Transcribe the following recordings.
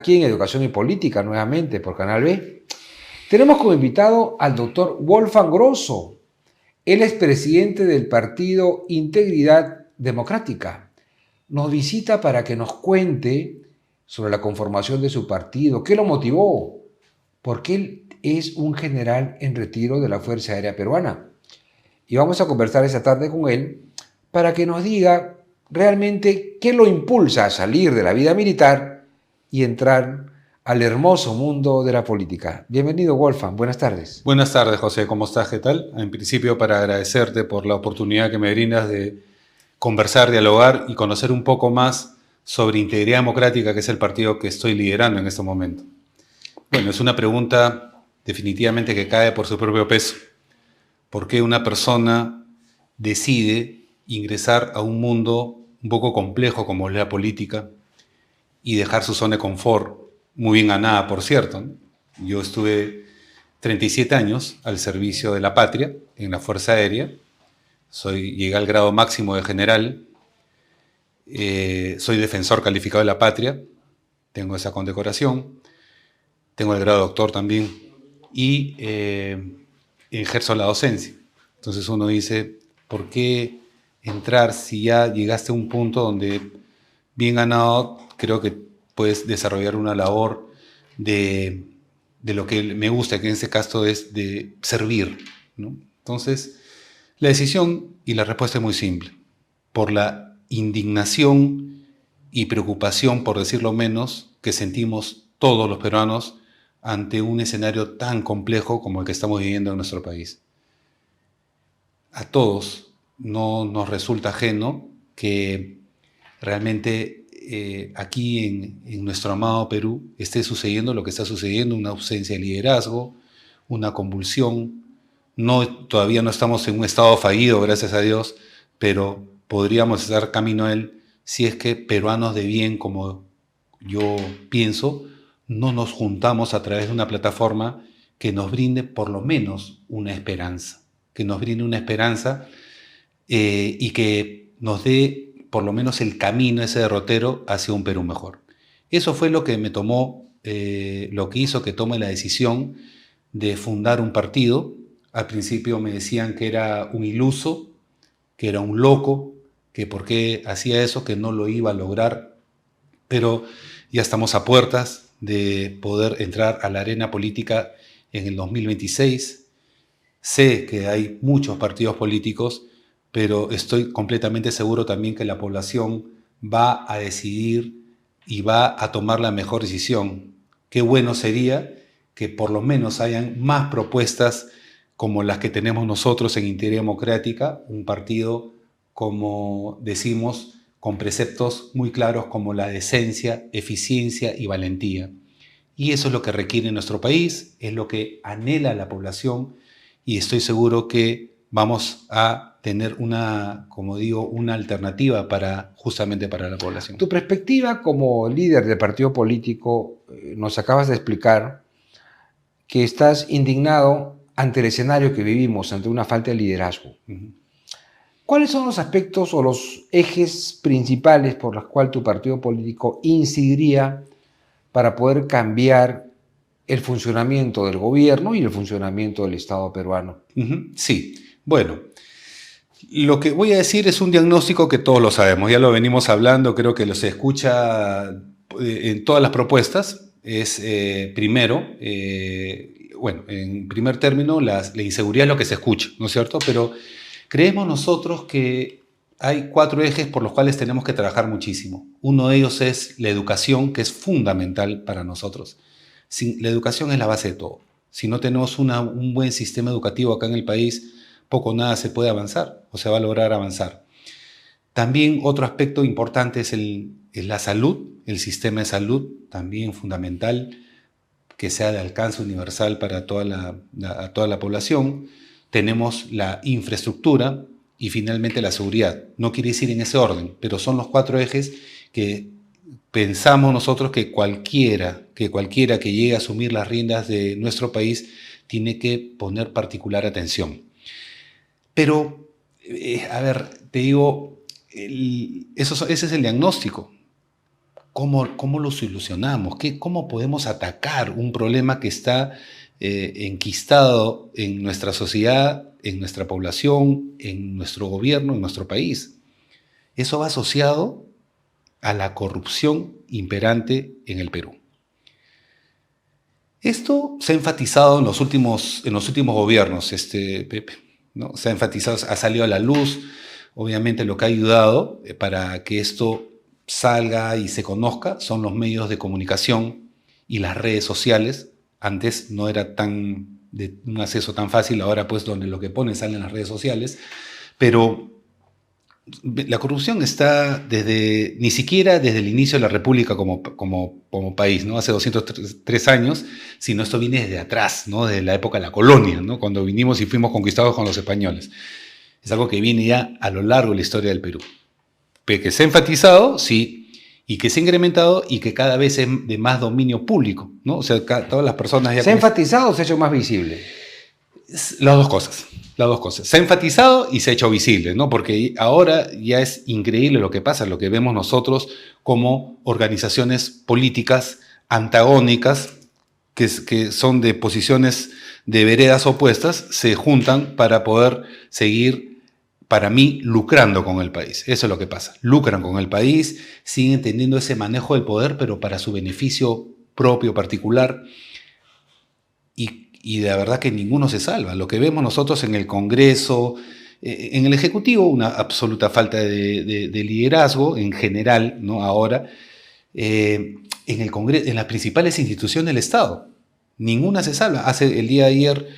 Aquí en Educación y Política, nuevamente por Canal B. Tenemos como invitado al doctor Wolfgang Grosso. Él es presidente del partido Integridad Democrática. Nos visita para que nos cuente sobre la conformación de su partido, qué lo motivó, porque él es un general en retiro de la Fuerza Aérea Peruana. Y vamos a conversar esta tarde con él para que nos diga realmente qué lo impulsa a salir de la vida militar y entrar al hermoso mundo de la política. Bienvenido, Wolfgang. Buenas tardes. Buenas tardes, José. ¿Cómo estás? ¿Qué tal? En principio, para agradecerte por la oportunidad que me brindas de conversar, dialogar y conocer un poco más sobre Integridad Democrática, que es el partido que estoy liderando en este momento. Bueno, es una pregunta definitivamente que cae por su propio peso. ¿Por qué una persona decide ingresar a un mundo un poco complejo como es la política y dejar su zona de confort, muy bien ganada, por cierto, ¿no? Yo estuve 37 años al servicio de la patria en la Fuerza Aérea. Llegué al grado máximo de general. Soy defensor calificado de la patria. Tengo esa condecoración. Tengo el grado de doctor también. Y ejerzo la docencia. Entonces uno dice, ¿por qué entrar si ya llegaste a un punto donde bien ganado creo que puedes desarrollar una labor de lo que me gusta, que en este caso es de servir, ¿no? Entonces, la decisión y la respuesta es muy simple. Por la indignación y preocupación, por decirlo menos, que sentimos todos los peruanos ante un escenario tan complejo como el que estamos viviendo en nuestro país. A todos no nos resulta ajeno que realmente aquí en nuestro amado Perú esté sucediendo lo que está sucediendo, una ausencia de liderazgo, una convulsión. Todavía no estamos en un estado fallido, gracias a Dios, pero podríamos estar camino a él si es que peruanos de bien, como yo pienso, no nos juntamos a través de una plataforma que nos brinde por lo menos una esperanza, y que nos dé por lo menos el camino, ese derrotero, hacia un Perú mejor. Eso fue lo que me tomó, lo que hizo que tome la decisión de fundar un partido. Al principio me decían que era un iluso, que era un loco, que por qué hacía eso, que no lo iba a lograr, pero ya estamos a puertas de poder entrar a la arena política en el 2026. Sé que hay muchos partidos políticos, pero estoy completamente seguro también que la población va a decidir y va a tomar la mejor decisión. Qué bueno sería que por lo menos hayan más propuestas como las que tenemos nosotros en Integridad Democrática, un partido, como decimos, con preceptos muy claros como la decencia, eficiencia y valentía. Y eso es lo que requiere nuestro país, es lo que anhela la población, y estoy seguro que vamos a tener como digo, una alternativa justamente para la población. Tu perspectiva como líder del partido político, nos acabas de explicar que estás indignado ante el escenario que vivimos, ante una falta de liderazgo. ¿Cuáles son los aspectos o los ejes principales por los cuales tu partido político incidiría para poder cambiar el funcionamiento del gobierno y el funcionamiento del Estado peruano? Sí, bueno, lo que voy a decir es un diagnóstico que todos lo sabemos, ya lo venimos hablando, creo que se escucha en todas las propuestas. Es primero, bueno, en primer término, la inseguridad es lo que se escucha, ¿no es cierto? Pero creemos nosotros que hay 4 ejes por los cuales tenemos que trabajar muchísimo. Uno de ellos es la educación, que es fundamental para nosotros. La educación es la base de todo. Si no tenemos un buen sistema educativo acá en el país, poco o nada se puede avanzar o se va a lograr avanzar. También otro aspecto importante es la salud, el sistema de salud, también fundamental, que sea de alcance universal para toda la población. Tenemos la infraestructura y finalmente la seguridad. No quiere decir en ese orden, pero son los 4 ejes que pensamos nosotros que cualquiera que llegue a asumir las riendas de nuestro país tiene que poner particular atención. Pero, a ver, te digo, ese es el diagnóstico. ¿cómo lo solucionamos? ¿Cómo podemos atacar un problema que está enquistado en nuestra sociedad, en nuestra población, en nuestro gobierno, en nuestro país? Eso va asociado a la corrupción imperante en el Perú. Esto se ha enfatizado en los últimos gobiernos, Pepe, ¿no? Se ha enfatizado, ha salido a la luz, obviamente lo que ha ayudado para que esto salga y se conozca son los medios de comunicación y las redes sociales. Antes no era de un acceso tan fácil, ahora pues donde lo que ponen sale en las redes sociales, pero la corrupción está ni siquiera desde el inicio de la República como país, ¿no? Hace 203 años, sino esto viene desde atrás, ¿no? Desde la época de la colonia, ¿no? Cuando vinimos y fuimos conquistados con los españoles. Es algo que viene ya a lo largo de la historia del Perú. Pero que se ha enfatizado, sí, y que se ha incrementado y que cada vez es de más dominio público, ¿no? O sea, todas las personas ya... ¿Se ha enfatizado o se ha hecho más visible? Las dos cosas. Se ha enfatizado y se ha hecho visible, ¿no? Porque ahora ya es increíble lo que pasa, lo que vemos nosotros como organizaciones políticas antagónicas que son de posiciones de veredas opuestas, se juntan para poder seguir, para mí, lucrando con el país. Eso es lo que pasa. Lucran con el país, siguen teniendo ese manejo del poder, pero para su beneficio propio, particular. Y de verdad que ninguno se salva. Lo que vemos nosotros en el Congreso, en el Ejecutivo, una absoluta falta de liderazgo en general, ¿no? Ahora, en el Congreso, en las principales instituciones del Estado, ninguna se salva. El día de ayer,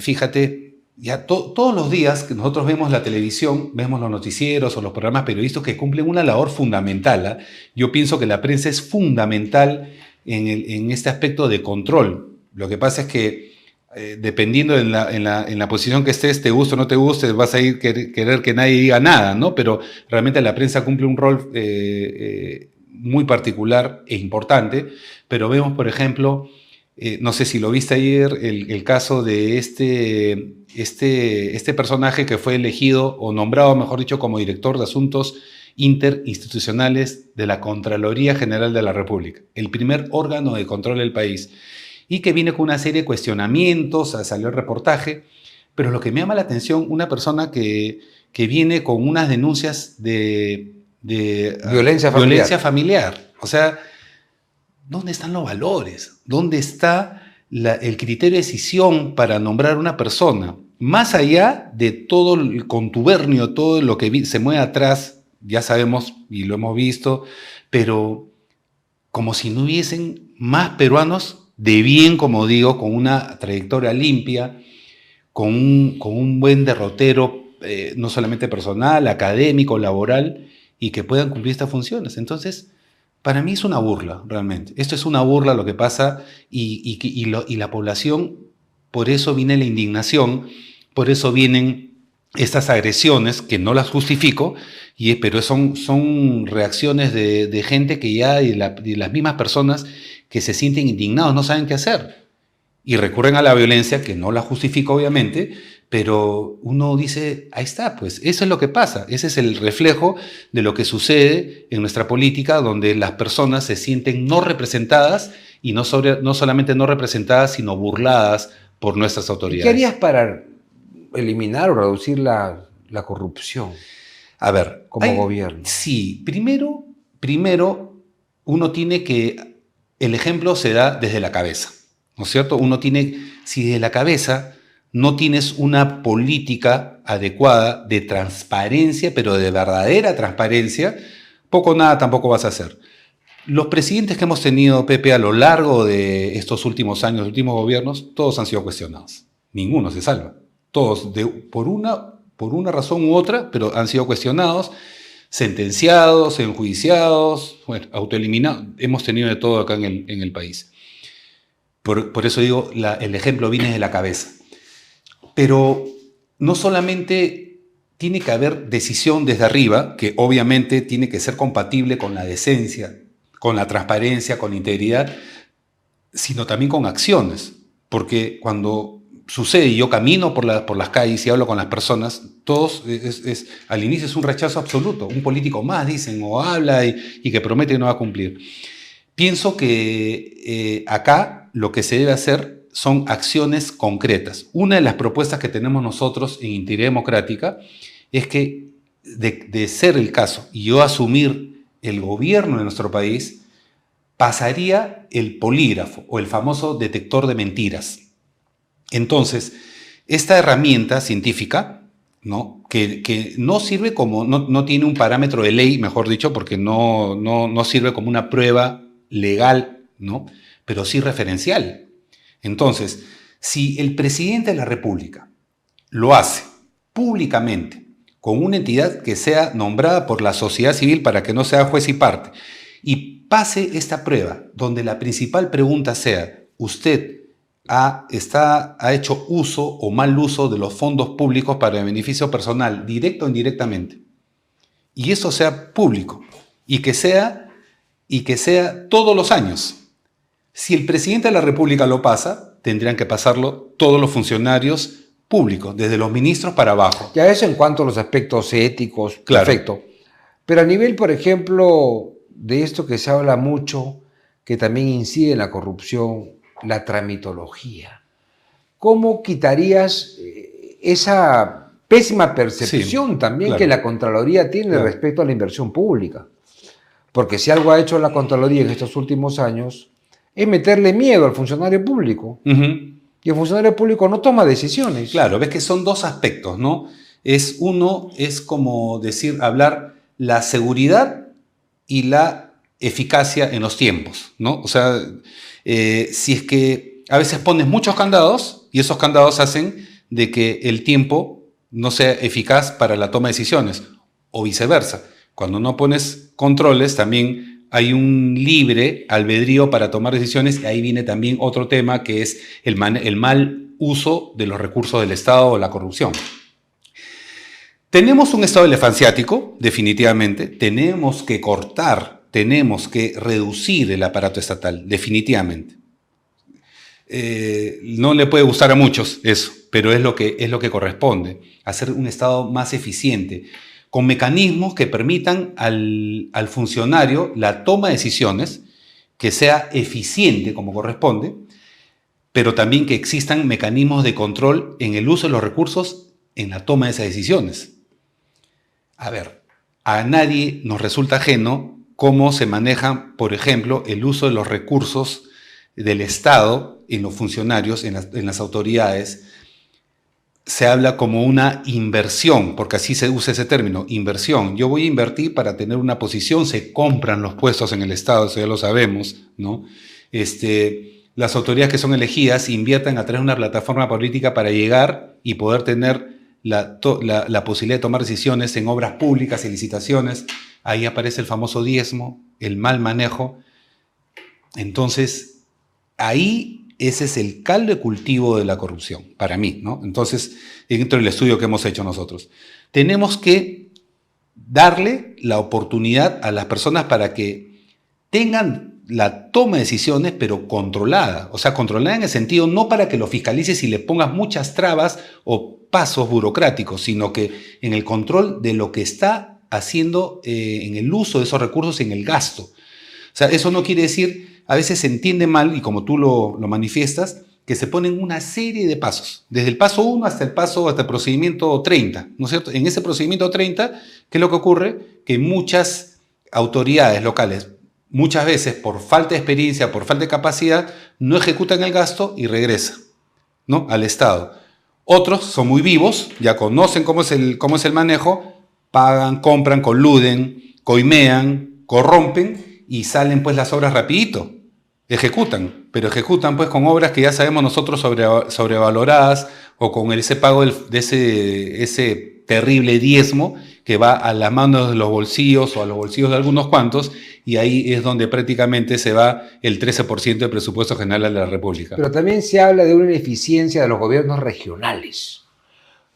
fíjate, ya todos los días que nosotros vemos la televisión, vemos los noticieros o los programas periodísticos que cumplen una labor fundamental, ¿eh? Yo pienso que la prensa es fundamental en este aspecto de control. Lo que pasa es que dependiendo en la posición que estés, te guste o no te guste, vas a ir querer que nadie diga nada, ¿no? Pero realmente la prensa cumple un rol muy particular e importante. Pero vemos, por ejemplo, no sé si lo viste ayer, el caso de este personaje que fue elegido o nombrado, mejor dicho, como director de asuntos interinstitucionales de la Contraloría General de la República, el primer órgano de control del país, y que viene con una serie de cuestionamientos, salió el reportaje, pero lo que me llama la atención, una persona que viene con unas denuncias de violencia familiar. O sea, ¿dónde están los valores? ¿Dónde está el criterio de decisión para nombrar una persona? Más allá de todo el contubernio, todo lo que se mueve atrás, ya sabemos y lo hemos visto, pero como si no hubiesen más peruanos de bien, como digo, con una trayectoria limpia, con un buen derrotero, no solamente personal, académico, laboral, y que puedan cumplir estas funciones. Entonces, para mí es una burla, realmente. Esto es una burla lo que pasa y la población, por eso viene la indignación, por eso vienen estas agresiones, que no las justifico, pero son reacciones de gente que ya, de las mismas personas que se sienten indignados, no saben qué hacer. Y recurren a la violencia, que no la justifico obviamente, pero uno dice, ahí está, pues eso es lo que pasa. Ese es el reflejo de lo que sucede en nuestra política, donde las personas se sienten no representadas, y no solamente no representadas, sino burladas por nuestras autoridades. ¿Qué harías para eliminar o reducir la corrupción? A ver, como gobierno. Sí, primero uno tiene que... El ejemplo se da desde la cabeza, ¿no es cierto? Si desde la cabeza no tienes una política adecuada de transparencia, pero de verdadera transparencia, poco o nada tampoco vas a hacer. Los presidentes que hemos tenido, Pepe, a lo largo de estos últimos años, últimos gobiernos, todos han sido cuestionados. Ninguno se salva. Todos, por una razón u otra, pero han sido cuestionados, sentenciados, enjuiciados, bueno, autoeliminados. Hemos tenido de todo acá en el país. Por eso digo, el ejemplo viene de la cabeza. Pero no solamente tiene que haber decisión desde arriba, que obviamente tiene que ser compatible con la decencia, con la transparencia, con la integridad, sino también con acciones. Porque cuando sucede, y yo camino por las calles y hablo con las personas, todos, al inicio es un rechazo absoluto. Un político más, dicen, o habla y que promete y no va a cumplir. Pienso que acá lo que se debe hacer son acciones concretas. Una de las propuestas que tenemos nosotros en Integridad Democrática es que, de ser el caso, y yo asumir el gobierno de nuestro país, pasaría el polígrafo o el famoso detector de mentiras. Entonces, esta herramienta científica, ¿no? que no sirve como, no tiene un parámetro de ley, mejor dicho, porque no sirve como una prueba legal, ¿no? Pero sí referencial. Entonces, si el presidente de la República lo hace públicamente, con una entidad que sea nombrada por la sociedad civil para que no sea juez y parte, y pase esta prueba, donde la principal pregunta sea, ¿usted ha hecho uso o mal uso de los fondos públicos para el beneficio personal, directo o indirectamente? Y eso sea público, y que sea todos los años. Si el presidente de la República lo pasa, tendrían que pasarlo todos los funcionarios públicos, desde los ministros para abajo. Ya eso en cuanto a los aspectos éticos, claro. Perfecto. Pero a nivel, por ejemplo, de esto que se habla mucho, que también incide en la corrupción, la tramitología. ¿Cómo quitarías esa pésima percepción también que la Contraloría tiene respecto a la inversión pública? Porque si algo ha hecho la Contraloría en estos últimos años es meterle miedo al funcionario público. Y el funcionario público no toma decisiones. Claro, ves que son dos aspectos, ¿no? Uno es como hablar la seguridad y la eficacia en los tiempos, ¿no? O sea, si es que a veces pones muchos candados y esos candados hacen de que el tiempo no sea eficaz para la toma de decisiones, o viceversa. Cuando no pones controles, también hay un libre albedrío para tomar decisiones, y ahí viene también otro tema, que es el mal uso de los recursos del Estado o la corrupción. Tenemos un Estado elefanciático, definitivamente. Tenemos que cortar, tenemos que reducir el aparato estatal, definitivamente. No le puede gustar a muchos eso, pero es lo que corresponde, hacer un Estado más eficiente, con mecanismos que permitan al funcionario la toma de decisiones, que sea eficiente como corresponde, pero también que existan mecanismos de control en el uso de los recursos en la toma de esas decisiones. A ver, a nadie nos resulta ajeno cómo se maneja, por ejemplo, el uso de los recursos del Estado en los funcionarios, en las autoridades. Se habla como una inversión, porque así se usa ese término, inversión. Yo voy a invertir para tener una posición, se compran los puestos en el Estado, eso ya lo sabemos, ¿no? Las autoridades que son elegidas invierten a través de una plataforma política para llegar y poder tener la posibilidad de tomar decisiones en obras públicas y licitaciones. Ahí aparece el famoso diezmo, el mal manejo. Entonces, ahí ese es el caldo de cultivo de la corrupción, para mí, ¿no? Entonces, dentro del estudio que hemos hecho nosotros, tenemos que darle la oportunidad a las personas para que tengan la toma de decisiones, pero controlada. O sea, controlada en el sentido no para que lo fiscalices y le pongas muchas trabas o pasos burocráticos, sino que en el control de lo que está haciendo en el uso de esos recursos, en el gasto. O sea, eso no quiere decir, a veces se entiende mal, y como tú lo manifiestas, que se ponen una serie de pasos, desde el paso 1 hasta el procedimiento 30, ¿no es cierto? En ese procedimiento 30, ¿qué es lo que ocurre? Que muchas autoridades locales, muchas veces por falta de experiencia, por falta de capacidad, no ejecutan el gasto y regresa, ¿no?, al Estado. Otros son muy vivos, ya conocen cómo es el manejo, pagan, compran, coluden, coimean, corrompen y salen pues las obras rapidito. Ejecutan, pero ejecutan pues con obras que ya sabemos nosotros sobrevaloradas, o con ese pago de ese terrible diezmo que va a las manos de los bolsillos o a los bolsillos de algunos cuantos, y ahí es donde prácticamente se va el 13% del presupuesto general de la República. Pero también se habla de una ineficiencia de los gobiernos regionales.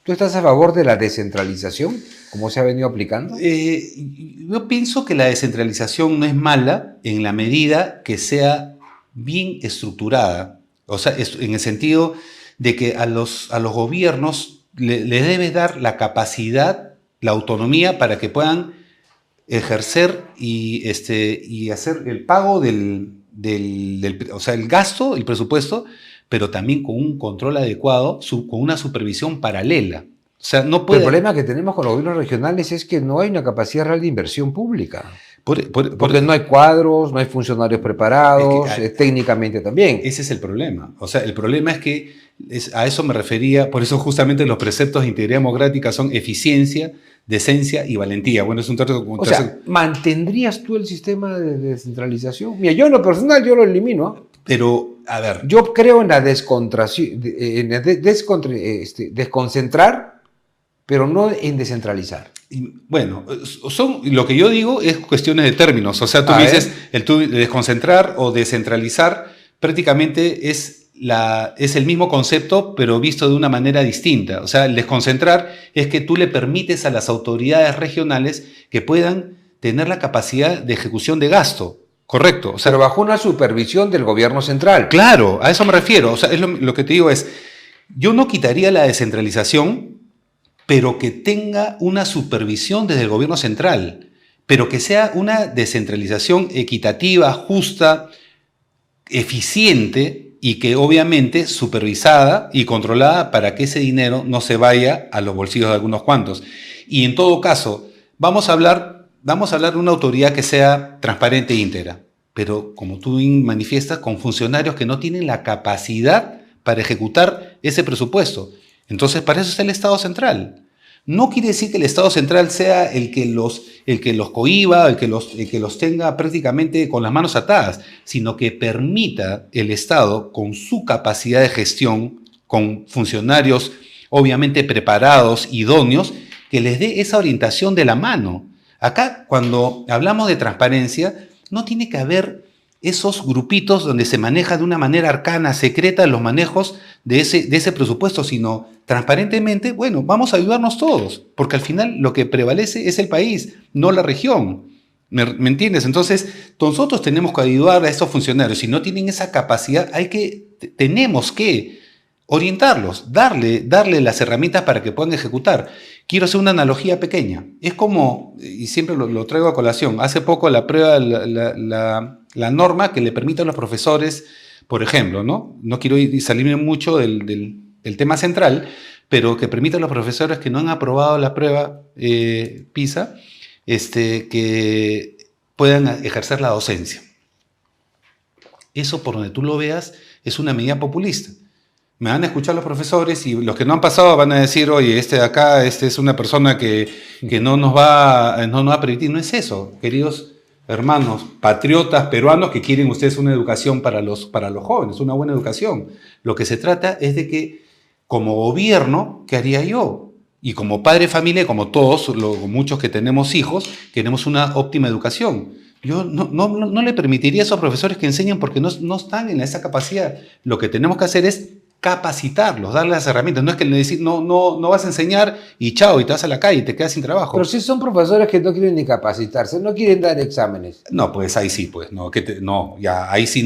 ¿Tú estás a favor de la descentralización, como se ha venido aplicando? Yo pienso que la descentralización no es mala en la medida que sea bien estructurada. O sea, en el sentido de que a los gobiernos le debes dar la capacidad, la autonomía para que puedan ejercer y hacer el pago o sea, el gasto, el presupuesto, pero también con un control adecuado, con una supervisión paralela. O sea, no puede... Pero el problema que tenemos con los gobiernos regionales es que no hay una capacidad real de inversión pública. Porque no hay cuadros, no hay funcionarios preparados, técnicamente también. Ese es el problema. O sea, el problema es que a eso me refería, por eso justamente los preceptos de integridad democrática son eficiencia, decencia y valentía. Bueno, es un tercer... O sea, ¿mantendrías tú el sistema de descentralización? Mira, yo en lo personal yo lo elimino. Pero, a ver... Yo creo en la desconcentrar, pero no en descentralizar. Bueno, lo que yo digo es cuestiones de términos. O sea, tú me dices, el desconcentrar o descentralizar prácticamente es el mismo concepto, pero visto de una manera distinta. O sea, el desconcentrar es que tú le permites a las autoridades regionales que puedan tener la capacidad de ejecución de gasto. Correcto. O sea, pero bajo una supervisión del gobierno central. Claro, a eso me refiero. O sea, lo que te digo es, yo no quitaría la descentralización, pero que tenga una supervisión desde el gobierno central, pero que sea una descentralización equitativa, justa, eficiente y que obviamente supervisada y controlada para que ese dinero no se vaya a los bolsillos de algunos cuantos. Y en todo caso, vamos a hablar de una autoridad que sea transparente e íntegra, pero como tú manifiestas, con funcionarios que no tienen la capacidad para ejecutar ese presupuesto. Entonces, para eso está el Estado central. No quiere decir que el Estado central sea el que los cohíba, el que los tenga prácticamente con las manos atadas, sino que permita el Estado, con su capacidad de gestión, con funcionarios obviamente preparados, idóneos, que les dé esa orientación de la mano. Acá, cuando hablamos de transparencia, no tiene que haber esos grupitos donde se maneja de una manera arcana, secreta, los manejos de ese presupuesto, sino transparentemente, bueno, vamos a ayudarnos todos, porque al final lo que prevalece es el país, no la región. ¿Me entiendes? Entonces, nosotros tenemos que ayudar a estos funcionarios. Si no tienen esa capacidad, tenemos que orientarlos, darle las herramientas para que puedan ejecutar. Quiero hacer una analogía pequeña. Es como, y siempre lo traigo a colación, hace poco la prueba, la norma que le permite a los profesores, por ejemplo, no quiero salirme mucho del tema central, pero que permite a los profesores que no han aprobado la prueba PISA, que puedan ejercer la docencia. Eso, por donde tú lo veas, es una medida populista. Me van a escuchar los profesores y los que no han pasado van a decir, oye, de acá, es una persona que no nos va a permitir. No es eso, queridos hermanos, patriotas peruanos que quieren ustedes una educación para los jóvenes, una buena educación. Lo que se trata es de que, como gobierno, ¿qué haría yo? Y como padre de familia, como todos, muchos que tenemos hijos, queremos una óptima educación. Yo no le permitiría a esos profesores que enseñen porque no están en esa capacidad. Lo que tenemos que hacer es capacitarlos, darles las herramientas. No es que le decís, no vas a enseñar y chao, y te vas a la calle y te quedas sin trabajo. Pero si son profesores que no quieren ni capacitarse, no quieren dar exámenes. No, pues ahí sí, pues, ahí sí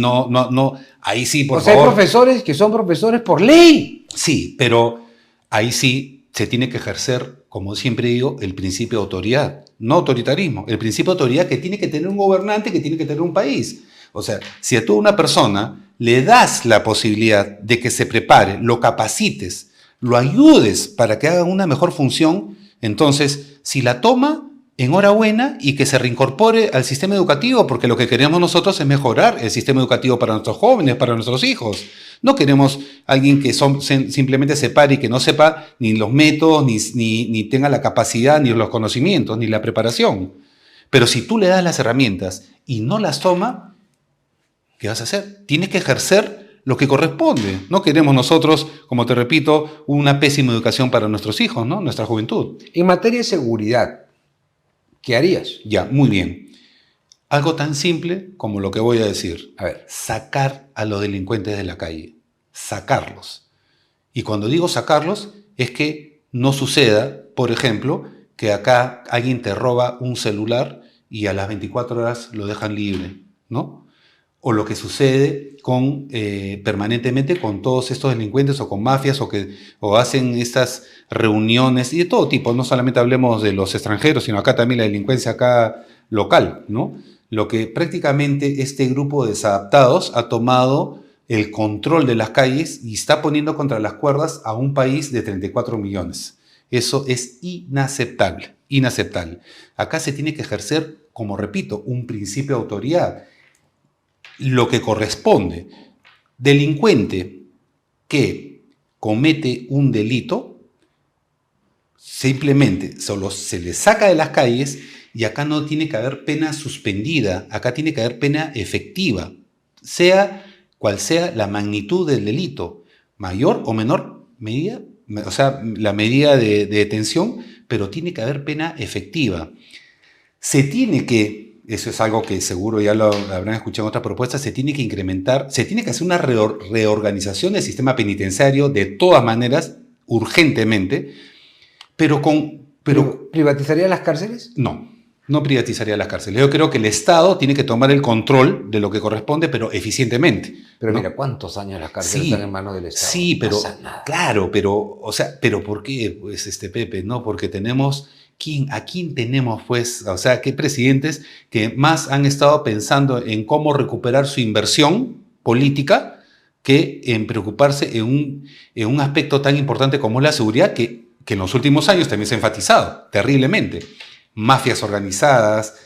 ahí sí, por favor. O sea, hay profesores que son profesores por ley. Sí, pero ahí sí se tiene que ejercer, como siempre digo, el principio de autoridad, no autoritarismo. El principio de autoridad que tiene que tener un gobernante, que tiene que tener un país. O sea, si a tú una persona le das la posibilidad de que se prepare, lo capacites, lo ayudes para que haga una mejor función, entonces, si la toma, enhorabuena y que se reincorpore al sistema educativo, porque lo que queremos nosotros es mejorar el sistema educativo para nuestros jóvenes, para nuestros hijos. No queremos alguien que simplemente se pare y que no sepa ni los métodos, ni tenga la capacidad, ni los conocimientos, ni la preparación. Pero si tú le das las herramientas y no las toma, ¿qué vas a hacer? Tienes que ejercer lo que corresponde. No queremos nosotros, como te repito, una pésima educación para nuestros hijos, ¿no? Nuestra juventud. En materia de seguridad, ¿qué harías? Ya, muy bien. Algo tan simple como lo que voy a decir. A ver. Sacar a los delincuentes de la calle. Sacarlos. Y cuando digo sacarlos, es que no suceda, por ejemplo, que acá alguien te roba un celular y a las 24 horas lo dejan libre, ¿no? o lo que sucede permanentemente con todos estos delincuentes o con mafias o hacen estas reuniones y de todo tipo. No solamente hablemos de los extranjeros, sino acá también la delincuencia acá local, ¿no? Lo que prácticamente este grupo de desadaptados ha tomado el control de las calles y está poniendo contra las cuerdas a un país de 34 millones. Eso es inaceptable, inaceptable. Acá se tiene que ejercer, como repito, un principio de autoridad. Lo que corresponde. Delincuente que comete un delito, simplemente solo se le saca de las calles y acá no tiene que haber pena suspendida, acá tiene que haber pena efectiva, sea cual sea la magnitud del delito, mayor o menor medida, o sea, la medida de detención, pero tiene que haber pena efectiva. Se tiene que, eso es algo que seguro ya lo habrán escuchado en otras propuestas, se tiene que incrementar, se tiene que hacer una reorganización del sistema penitenciario de todas maneras, urgentemente, pero ¿Privatizaría las cárceles? No privatizaría las cárceles. Yo creo que el Estado tiene que tomar el control de lo que corresponde, pero eficientemente. Pero ¿no? Mira, ¿cuántos años las cárceles están en manos del Estado? Sí, pero no pasa nada. Claro, pero, o sea, pero ¿por qué, pues, Pepe? No, porque tenemos, ¿a quién tenemos, pues? O sea, ¿qué presidentes que más han estado pensando en cómo recuperar su inversión política que en preocuparse en un aspecto tan importante como la seguridad que en los últimos años también se ha enfatizado terriblemente? Mafias organizadas,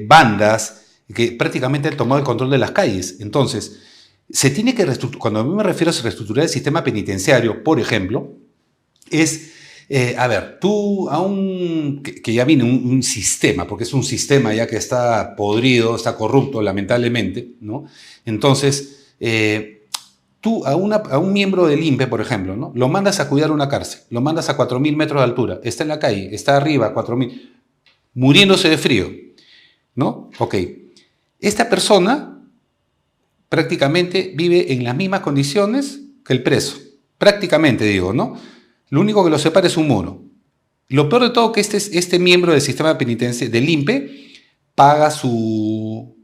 bandas, que prácticamente han tomado el control de las calles. Entonces, se tiene que cuando a mí me refiero a reestructurar el sistema penitenciario, por ejemplo, es, a ver, tú que ya viene un sistema, porque es un sistema ya que está podrido, está corrupto, lamentablemente, ¿no? Entonces, tú a un miembro del INPE, por ejemplo, ¿no? Lo mandas a cuidar una cárcel, lo mandas a 4.000 metros de altura, está en la calle, está arriba, 4.000, muriéndose de frío, ¿no? Ok. Esta persona prácticamente vive en las mismas condiciones que el preso. Prácticamente, digo, ¿no? Lo único que lo separa es un muro. Lo peor de todo que este miembro del sistema penitenciario del INPE paga su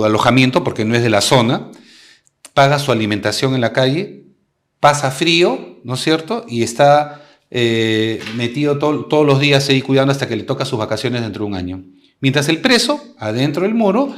alojamiento porque no es de la zona, paga su alimentación en la calle, pasa frío, ¿no es cierto? Y está metido todos los días ahí cuidando hasta que le toca sus vacaciones dentro de un año. Mientras el preso, adentro del muro,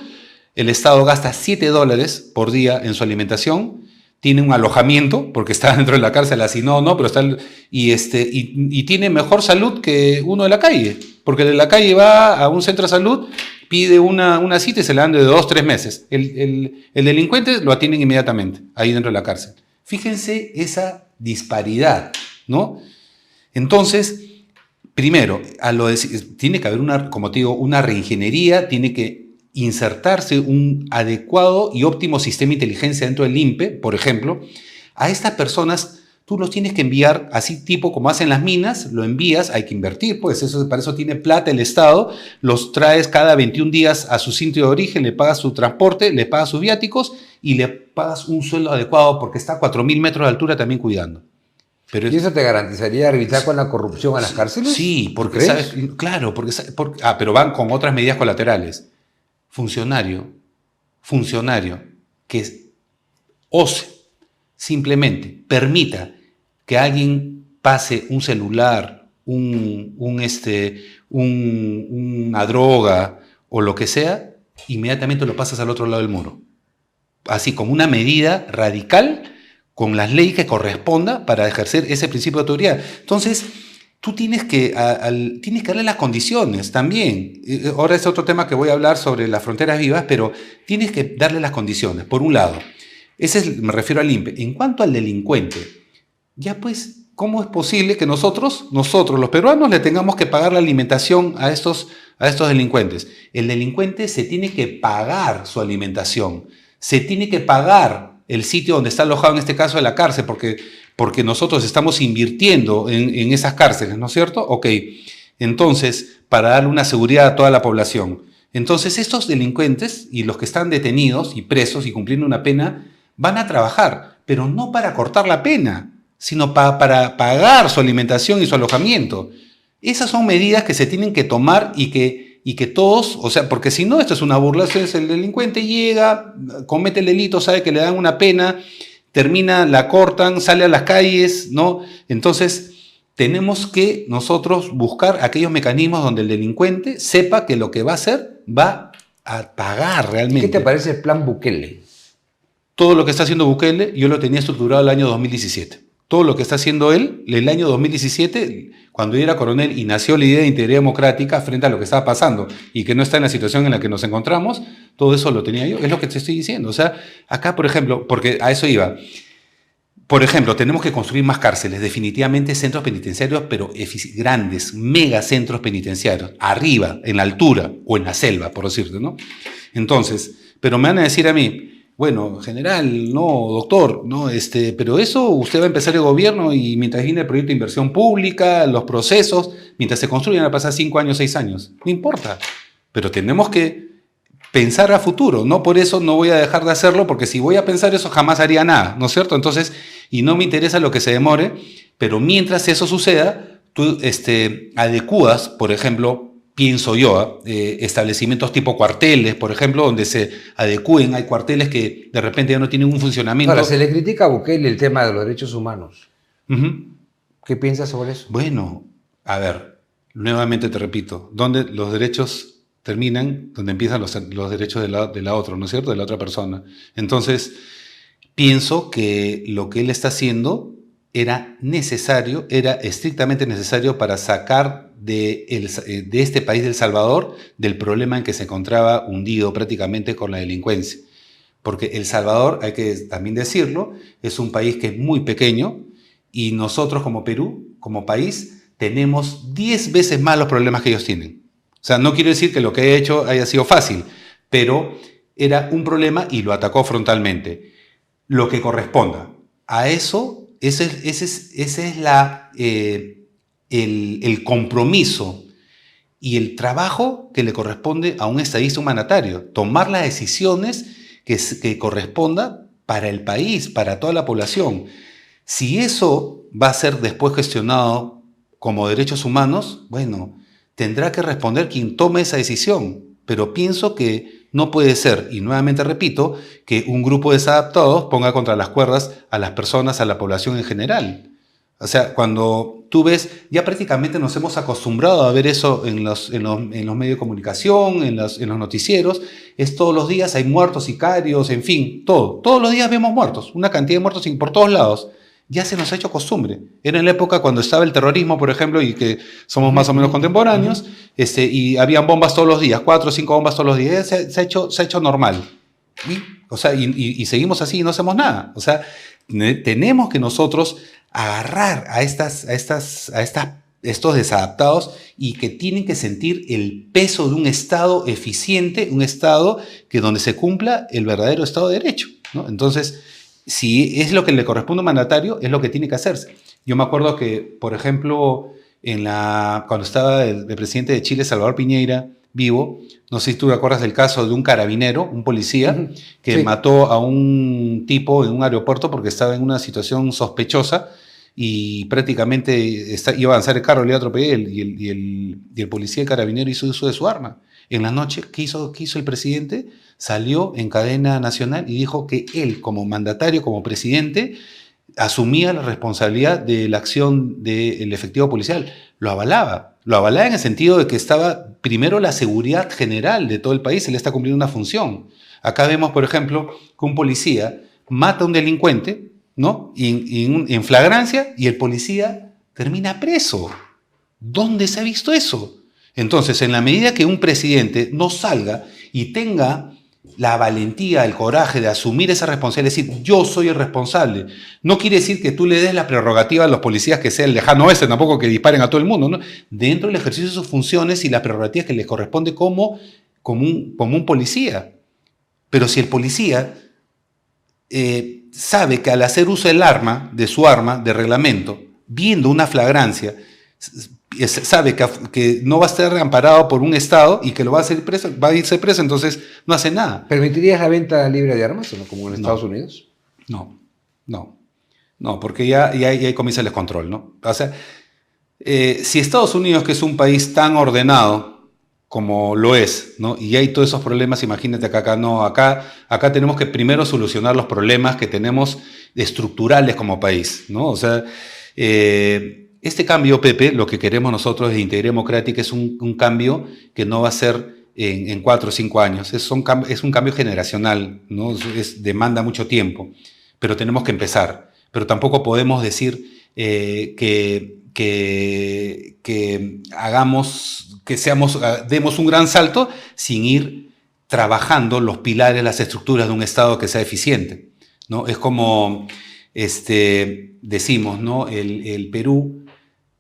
el Estado gasta $7 por día en su alimentación, tiene un alojamiento, porque está dentro de la cárcel, así no, pero está, y tiene mejor salud que uno de la calle, porque de la calle va a un centro de salud, pide una cita y se le dan de 2-3 meses. El delincuente lo atienden inmediatamente, ahí dentro de la cárcel. Fíjense esa disparidad, ¿no? Entonces, primero, tiene que haber como te digo, una reingeniería, tiene que insertarse un adecuado y óptimo sistema de inteligencia dentro del INPE, por ejemplo. A estas personas tú los tienes que enviar así tipo como hacen las minas, lo envías, hay que invertir, pues para eso tiene plata el Estado, los traes cada 21 días a su sitio de origen, le pagas su transporte, le pagas sus viáticos y le pagas un sueldo adecuado porque está a 4.000 metros de altura también cuidando. ¿Y eso te garantizaría evitar con la corrupción a las cárceles? Sí, porque sabes, claro, pero van con otras medidas colaterales. Funcionario que ose, simplemente permita que alguien pase un celular, una droga o lo que sea, inmediatamente lo pasas al otro lado del muro. Así como una medida radical con las leyes que corresponda para ejercer ese principio de autoridad. Entonces, tú tienes que darle las condiciones también. Ahora es otro tema que voy a hablar sobre las fronteras vivas, pero tienes que darle las condiciones. Por un lado, me refiero al INPE. En cuanto al delincuente, ya pues, ¿cómo es posible que nosotros los peruanos, le tengamos que pagar la alimentación a estos delincuentes? El delincuente se tiene que pagar su alimentación, se tiene que pagar el sitio donde está alojado, en este caso de la cárcel, porque nosotros estamos invirtiendo en esas cárceles, ¿no es cierto? Ok, entonces, para darle una seguridad a toda la población. Entonces, estos delincuentes y los que están detenidos y presos y cumpliendo una pena, van a trabajar, pero no para cortar la pena, sino para pagar su alimentación y su alojamiento. Esas son medidas que se tienen que tomar y que y que todos, o sea, porque si no, esto es una burla, es el delincuente llega, comete el delito, sabe que le dan una pena, termina, la cortan, sale a las calles, ¿no? Entonces, tenemos que nosotros buscar aquellos mecanismos donde el delincuente sepa que lo que va a hacer va a pagar realmente. ¿Qué te parece el plan Bukele? Todo lo que está haciendo Bukele, yo lo tenía estructurado el año 2017. Todo lo que está haciendo él, el año 2017, cuando él era coronel y nació la idea de integridad democrática frente a lo que estaba pasando y que no está en la situación en la que nos encontramos, todo eso lo tenía yo. Es lo que te estoy diciendo. O sea, acá, por ejemplo, porque a eso iba. Por ejemplo, tenemos que construir más cárceles, definitivamente centros penitenciarios, pero grandes, megacentros penitenciarios, arriba, en la altura o en la selva, por decirte, ¿no? Entonces, pero me van a decir a mí, bueno, general, no, doctor, no, pero eso usted va a empezar el gobierno y mientras viene el proyecto de inversión pública, los procesos, mientras se construyen, van a pasar 5 años, 6 años. No importa, pero tenemos que pensar a futuro, no por eso no voy a dejar de hacerlo, porque si voy a pensar eso jamás haría nada, ¿no es cierto? Entonces, y no me interesa lo que se demore, pero mientras eso suceda, tú adecuas, por ejemplo, pienso yo, establecimientos tipo cuarteles, por ejemplo, donde se adecúen, hay cuarteles que de repente ya no tienen un funcionamiento. Ahora, se le critica a Bukele el tema de los derechos humanos. Uh-huh. ¿Qué piensas sobre eso? Bueno, a ver, nuevamente te repito, donde los derechos terminan, donde empiezan los derechos de la otra, ¿no es cierto?, de la otra persona. Entonces, pienso que lo que él está haciendo era necesario, era estrictamente necesario para sacar de este país del Salvador del problema en que se encontraba hundido prácticamente con la delincuencia. Porque El Salvador, hay que también decirlo, es un país que es muy pequeño y nosotros como Perú, como país, tenemos 10 veces más los problemas que ellos tienen. O sea, no quiero decir que lo que he hecho haya sido fácil, pero era un problema y lo atacó frontalmente. Lo que corresponda a eso, ese es el compromiso y el trabajo que le corresponde a un estadista humanitario. Tomar las decisiones que corresponda para el país, para toda la población. Si eso va a ser después gestionado como derechos humanos, bueno, tendrá que responder quien tome esa decisión, pero pienso que no puede ser, y nuevamente repito, que un grupo de desadaptados ponga contra las cuerdas a las personas, a la población en general. O sea, cuando tú ves, ya prácticamente nos hemos acostumbrado a ver eso en los medios de comunicación, en los noticieros, es todos los días, hay muertos, sicarios, en fin, todo. Todos los días vemos muertos, una cantidad de muertos por todos lados. Ya se nos ha hecho costumbre. Era en la época cuando estaba el terrorismo, por ejemplo, y que somos más o menos contemporáneos, y habían bombas todos los días, 4 o 5 bombas todos los días, se ha hecho normal. Y seguimos así y no hacemos nada. O sea, tenemos que nosotros agarrar a estos desadaptados y que tienen que sentir el peso de un Estado eficiente, un Estado donde se cumpla el verdadero Estado de Derecho, ¿no? Entonces, si es lo que le corresponde a un mandatario, es lo que tiene que hacerse. Yo me acuerdo que, por ejemplo, cuando estaba el presidente de Chile, Salvador Piñera, vivo, no sé si tú te acuerdas del caso de un carabinero, un policía, que sí, mató a un tipo en un aeropuerto porque estaba en una situación sospechosa y prácticamente iba a avanzar el carro, le iba a atropellar y el policía, el carabinero, hizo uso de su arma. En la noche, ¿qué hizo el presidente? Salió en cadena nacional y dijo que él, como mandatario, como presidente, asumía la responsabilidad de la acción del efectivo policial. Lo avalaba en el sentido de que estaba primero la seguridad general de todo el país, se le está cumpliendo una función. Acá vemos, por ejemplo, que un policía mata a un delincuente, ¿no?, en flagrancia, y el policía termina preso. ¿Dónde se ha visto eso? Entonces, en la medida que un presidente no salga y tenga la valentía, el coraje de asumir esa responsabilidad, decir, yo soy el responsable, no quiere decir que tú le des la prerrogativa a los policías que sea el lejano oeste, tampoco que disparen a todo el mundo, ¿no? Dentro del ejercicio de sus funciones y las prerrogativas que les corresponde como un policía. Pero si el policía sabe que al hacer uso del arma, de su arma, de reglamento, viendo una flagrancia, sabe que no va a estar amparado por un Estado y que lo va a a irse preso, entonces no hace nada. ¿Permitirías la venta libre de armas, como en Estados Unidos? No, porque ya hay comienza el descontrol, ¿no? O sea, si Estados Unidos, que es un país tan ordenado como lo es, ¿no? Y hay todos esos problemas, imagínate que acá no, acá tenemos que primero solucionar los problemas que tenemos estructurales como país, ¿no? O sea, este cambio, Pepe, lo que queremos nosotros de Integridad Democrática es un cambio que no va a ser en 4 o 5 años, es un cambio generacional, ¿no? Demanda mucho tiempo, pero tenemos que empezar. Pero tampoco podemos decir demos un gran salto sin ir trabajando los pilares, las estructuras de un Estado que sea eficiente, ¿no? Es como decimos, ¿no? El Perú,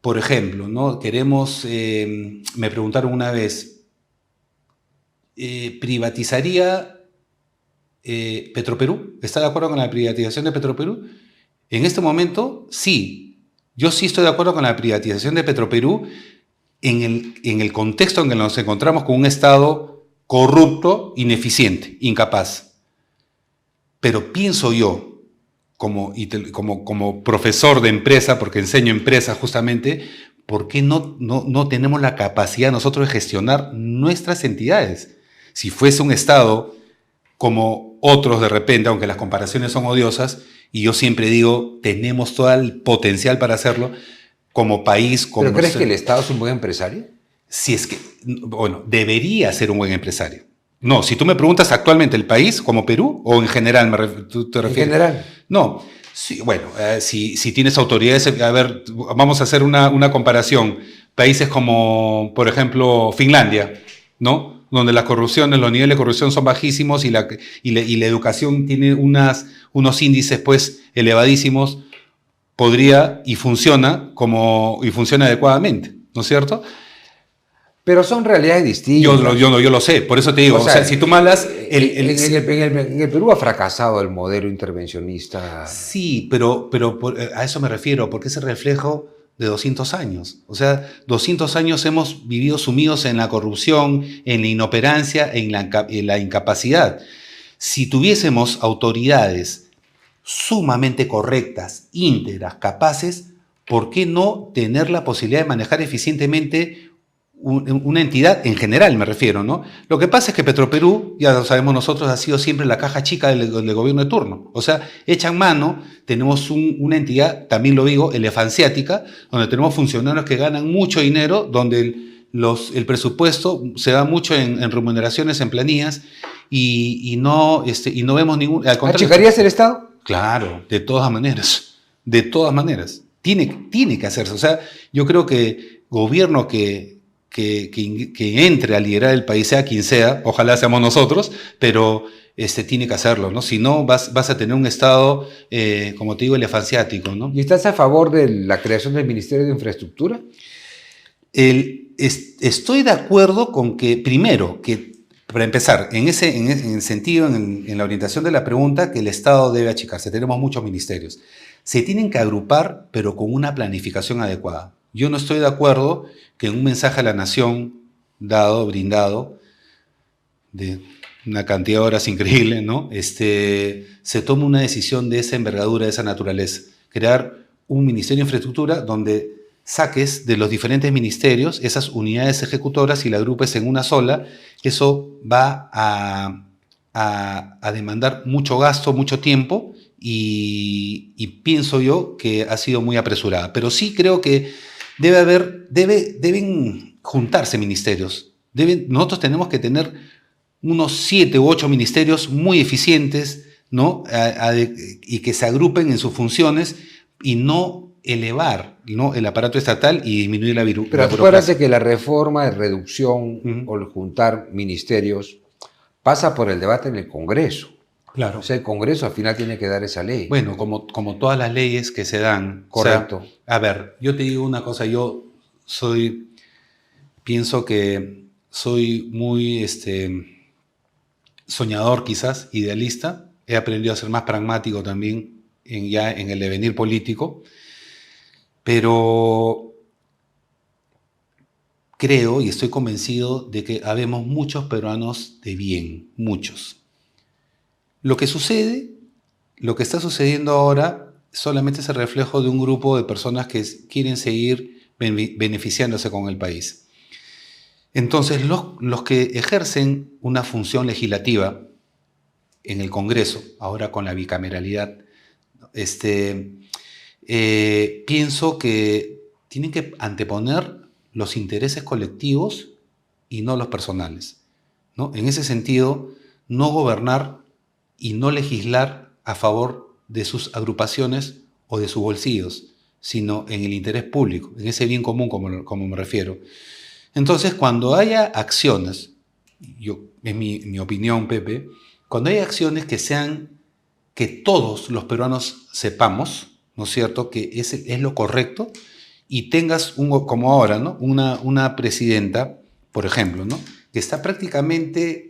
por ejemplo, ¿no? Queremos, me preguntaron una vez, ¿privatizaría Petroperú? ¿Está de acuerdo con la privatización de Petroperú? En este momento, sí. Yo sí estoy de acuerdo con la privatización de Petroperú en el contexto en que nos encontramos con un Estado corrupto, ineficiente, incapaz. Pero pienso yo, como profesor de empresa, porque enseño empresa justamente, ¿por qué no tenemos la capacidad nosotros de gestionar nuestras entidades? Si fuese un Estado como otros de repente, aunque las comparaciones son odiosas, y yo siempre digo, tenemos todo el potencial para hacerlo como país. Como ¿Pero crees que el Estado es un buen empresario? Si es que, bueno, debería ser un buen empresario. No, si tú me preguntas actualmente el país como Perú o en general, ¿tú te refieres? En general. No, sí, bueno, si tienes autoridades, a ver, vamos a hacer una comparación. Países como, por ejemplo, Finlandia, ¿no? Donde la corrupción, los niveles de corrupción son bajísimos y la educación tiene unos índices pues elevadísimos, podría y funciona adecuadamente, ¿no es cierto? Pero son realidades distintas. Yo lo sé, por eso te digo, o sea, si tú me hablas... En el Perú ha fracasado el modelo intervencionista. Sí, pero a eso me refiero, porque es el reflejo de 200 años. O sea, 200 años hemos vivido sumidos en la corrupción, en la inoperancia, en la incapacidad. Si tuviésemos autoridades sumamente correctas, íntegras, capaces, ¿por qué no tener la posibilidad de manejar eficientemente una entidad en general, me refiero, ¿no? Lo que pasa es que Petroperú, ya lo sabemos nosotros, ha sido siempre la caja chica del gobierno de turno. O sea, echan mano, tenemos una entidad, también lo digo, elefanciática, donde tenemos funcionarios que ganan mucho dinero, donde el presupuesto se da mucho en remuneraciones, en planillas, y no vemos ningún... ¿Achicarías el Estado? Claro, de todas maneras. De todas maneras. Tiene que hacerse. O sea, yo creo que gobierno que entre a liderar el país, sea quien sea, ojalá seamos nosotros, pero tiene que hacerlo, ¿no? Si no, vas a tener un Estado, como te digo, elefanciático, ¿no? ¿Y estás a favor de la creación del Ministerio de Infraestructura? Estoy de acuerdo con que, primero, que para empezar, en ese sentido, en la orientación de la pregunta, que el Estado debe achicarse. Tenemos muchos ministerios. Se tienen que agrupar, pero con una planificación adecuada. Yo no estoy de acuerdo que en un mensaje a la nación brindado, de una cantidad de horas increíble, ¿no? Se tome una decisión de esa envergadura, de esa naturaleza. Crear un Ministerio de Infraestructura donde saques de los diferentes ministerios esas unidades ejecutoras y la agrupes en una sola. Eso va a demandar mucho gasto, mucho tiempo, y pienso yo que ha sido muy apresurada. Pero sí creo que deben juntarse ministerios. Nosotros tenemos que tener unos 7 u 8 ministerios muy eficientes, ¿no? Y que se agrupen en sus funciones y no elevar, ¿no?, el aparato estatal y disminuir la burocracia. Pero acuérdate que la reforma de reducción o el juntar ministerios pasa por el debate en el Congreso. Claro. O sea, el Congreso al final tiene que dar esa ley. Bueno, como todas las leyes que se dan. Correcto. O sea, a ver, yo te digo una cosa, pienso que soy muy soñador quizás, idealista. He aprendido a ser más pragmático también en el devenir político. Pero creo y estoy convencido de que habemos muchos peruanos de bien, muchos. Lo que está sucediendo ahora, solamente es el reflejo de un grupo de personas que quieren seguir beneficiándose con el país. Entonces, los que ejercen una función legislativa en el Congreso, ahora con la bicameralidad, pienso que tienen que anteponer los intereses colectivos y no los personales, ¿no? En ese sentido, no gobernar y no legislar a favor de sus agrupaciones o de sus bolsillos, sino en el interés público, en ese bien común como me refiero. Entonces, cuando haya acciones, es mi opinión, Pepe, cuando haya acciones que todos los peruanos sepamos, ¿no es cierto?, que es lo correcto, y tengas, como ahora, ¿no?, una presidenta, por ejemplo, ¿no?, que está prácticamente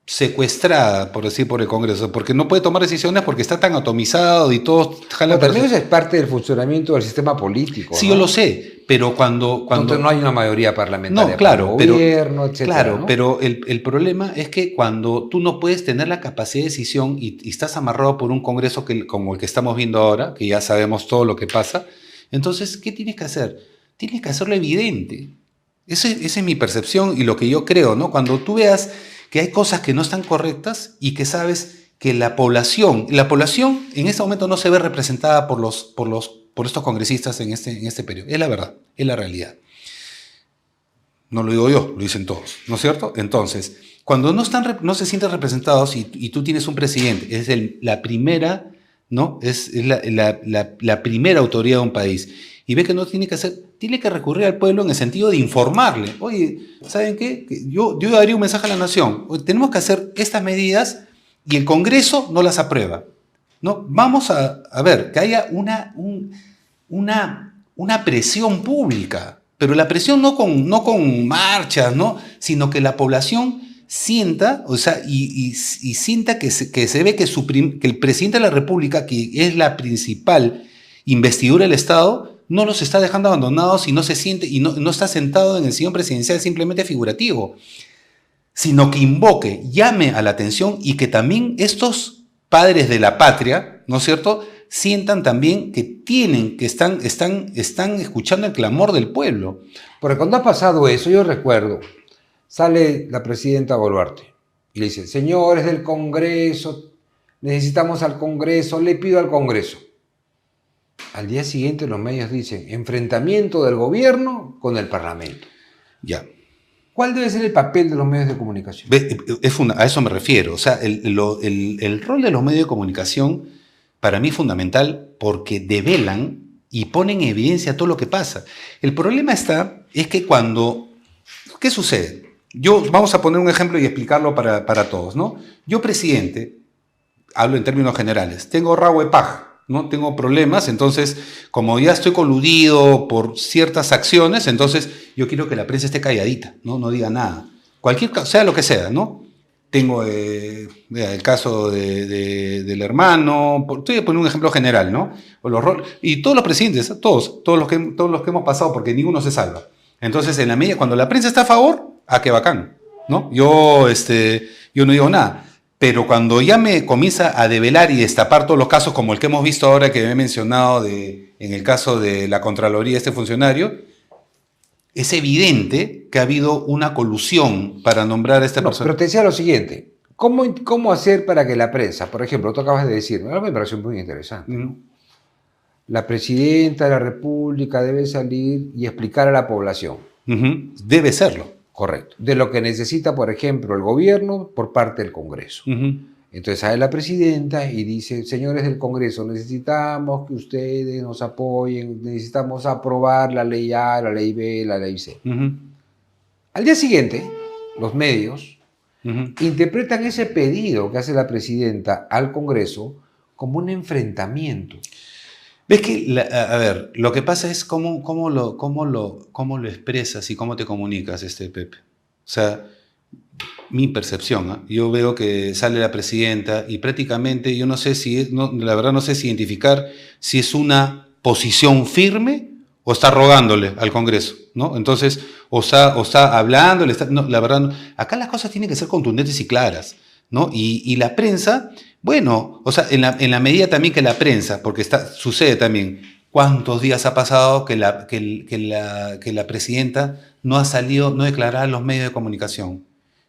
secuestrada, por decir, por el Congreso, porque no puede tomar decisiones porque está tan atomizado y todo jala. Pero también eso es parte del funcionamiento del sistema político, Sí, ¿no? yo lo sé, pero cuando no hay una mayoría parlamentaria no, claro, para el gobierno, etcétera, claro, ¿no? pero el problema es que cuando tú no puedes tener la capacidad de decisión y estás amarrado por un Congreso como el que estamos viendo ahora, que ya sabemos todo lo que pasa, entonces, ¿qué tienes que hacer? Tienes que hacerlo evidente. Esa es mi percepción y lo que yo creo, ¿no? Cuando tú veas que hay cosas que no están correctas y que sabes que la población en este momento no se ve representada por estos congresistas en este periodo. Es la verdad, es la realidad. No lo digo yo, lo dicen todos, ¿no es cierto? Entonces, cuando no se sienten representados y tú tienes un presidente, es la primera, ¿no? Es la primera autoridad de un país, y ve que no tiene que hacer, tiene que recurrir al pueblo en el sentido de informarle. Oye, ¿saben qué? Yo daría un mensaje a la nación. Oye, tenemos que hacer estas medidas y el Congreso no las aprueba, ¿no? Vamos a ver, que haya una presión pública, pero la presión no con marchas, ¿no?, sino que la población sienta, o sea, y sienta que se ve que el presidente de la República, que es la principal investidura del Estado, no los está dejando abandonados y no se siente, y no está sentado en el sillón presidencial simplemente figurativo, sino que invoque, llame a la atención y que también estos padres de la patria, ¿no es cierto?, sientan también que están escuchando el clamor del pueblo. Porque cuando ha pasado eso, yo recuerdo, sale la presidenta Boluarte y le dice, señores del Congreso, necesitamos al Congreso, le pido al Congreso. Al día siguiente los medios dicen, enfrentamiento del gobierno con el Parlamento. Ya. ¿Cuál debe ser el papel de los medios de comunicación? A eso me refiero. O sea, el rol de los medios de comunicación para mí es fundamental porque develan y ponen en evidencia todo lo que pasa. El problema es que ¿qué sucede? Vamos a poner un ejemplo y explicarlo para todos, ¿no? Yo, presidente, hablo en términos generales, tengo rabo de paja, ¿no? Tengo problemas, entonces, como ya estoy coludido por ciertas acciones, entonces yo quiero que la prensa esté calladita, no diga nada. Sea lo que sea, ¿no? Tengo el caso del hermano, estoy a poner un ejemplo general, ¿no? Y todos los presidentes, todos los que hemos pasado, porque ninguno se salva. Entonces, en la medida, cuando la prensa está a favor, qué bacán, ¿no? Yo no digo nada. Pero cuando ya me comienza a develar y destapar todos los casos, como el que hemos visto ahora que me he mencionado en el caso de la Contraloría de este funcionario, es evidente que ha habido una colusión para nombrar a esta persona. Pero te decía lo siguiente, ¿cómo hacer para que la prensa, por ejemplo, tú acabas de decir, me pareció muy interesante, ¿no? La presidenta de la República debe salir y explicar a la población. Debe serlo. Correcto. De lo que necesita, por ejemplo, el gobierno por parte del Congreso. Entonces sale la presidenta y dice, señores del Congreso, necesitamos que ustedes nos apoyen, necesitamos aprobar la ley A, la ley B, la ley C. Al día siguiente, los medios interpretan ese pedido que hace la presidenta al Congreso como un enfrentamiento. Ves que, a ver, lo que pasa es cómo lo expresas y cómo te comunicas, Pepe. O sea, mi percepción, ¿eh? Yo veo que sale la presidenta y prácticamente yo no sé la verdad no sé si identificar si es una posición firme o está rogándole al Congreso, ¿no? Entonces, o está hablándole, no, la verdad, no. Acá las cosas tienen que ser contundentes y claras, ¿no? Y la prensa, bueno, o sea, en la medida también que la prensa, porque sucede también, ¿Cuántos días ha pasado que la presidenta no ha salido, no declarado en los medios de comunicación?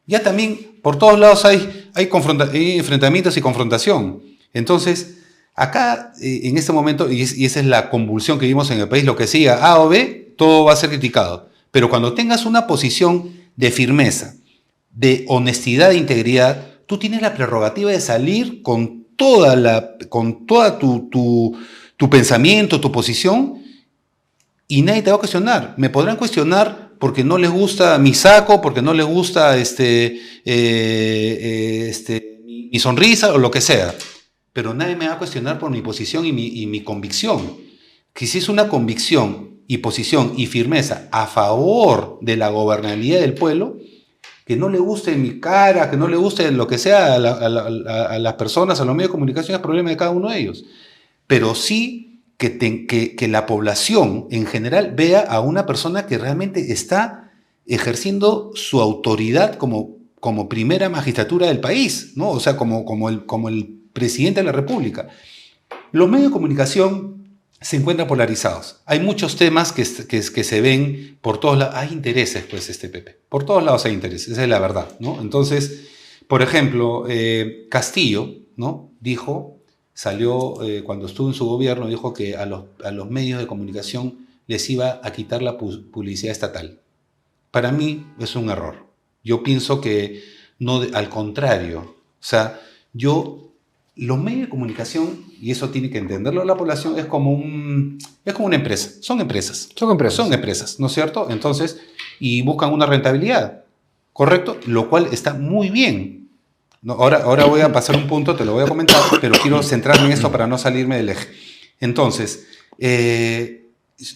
Ya también por todos lados hay enfrentamientos y confrontación. Entonces, acá, en este momento, y esa es la convulsión que vimos en el país, lo que siga A o B, todo va a ser criticado. Pero cuando tengas una posición de firmeza, de honestidad e integridad, tú tienes la prerrogativa de salir con toda tu pensamiento, tu posición, y nadie te va a cuestionar. Me podrán cuestionar porque no les gusta mi saco, porque no les gusta mi sonrisa o lo que sea. Pero nadie me va a cuestionar por mi posición y mi convicción. Que si es una convicción y posición y firmeza a favor de la gobernabilidad del pueblo, que no le guste mi cara, que no le guste lo que sea a las personas, a los medios de comunicación, es problema de cada uno de ellos. Pero sí que la población en general vea a una persona que realmente está ejerciendo su autoridad como primera magistratura del país, ¿no? O sea, como el presidente de la República. Los medios de comunicación se encuentran polarizados. Hay muchos temas que se ven por todos lados. Hay intereses, pues, Pepe. Por todos lados hay intereses, esa es la verdad, ¿no? Entonces, por ejemplo, Castillo, ¿no? Salió cuando estuvo en su gobierno, dijo que a los medios de comunicación les iba a quitar la publicidad estatal. Para mí es un error. Yo pienso que no, al contrario. O sea, los medios de comunicación, y eso tiene que entenderlo la población, es como una empresa. Son empresas. Son empresas, ¿no es cierto? Entonces, y buscan una rentabilidad, ¿correcto? Lo cual está muy bien. No, ahora voy a pasar un punto, te lo voy a comentar, pero quiero centrarme en esto para no salirme del eje. Entonces,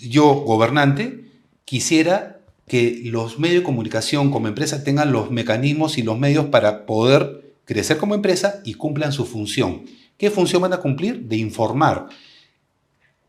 yo, gobernante, quisiera que los medios de comunicación como empresa tengan los mecanismos y los medios para poder crecer como empresa y cumplan su función. ¿Qué función van a cumplir? De informar.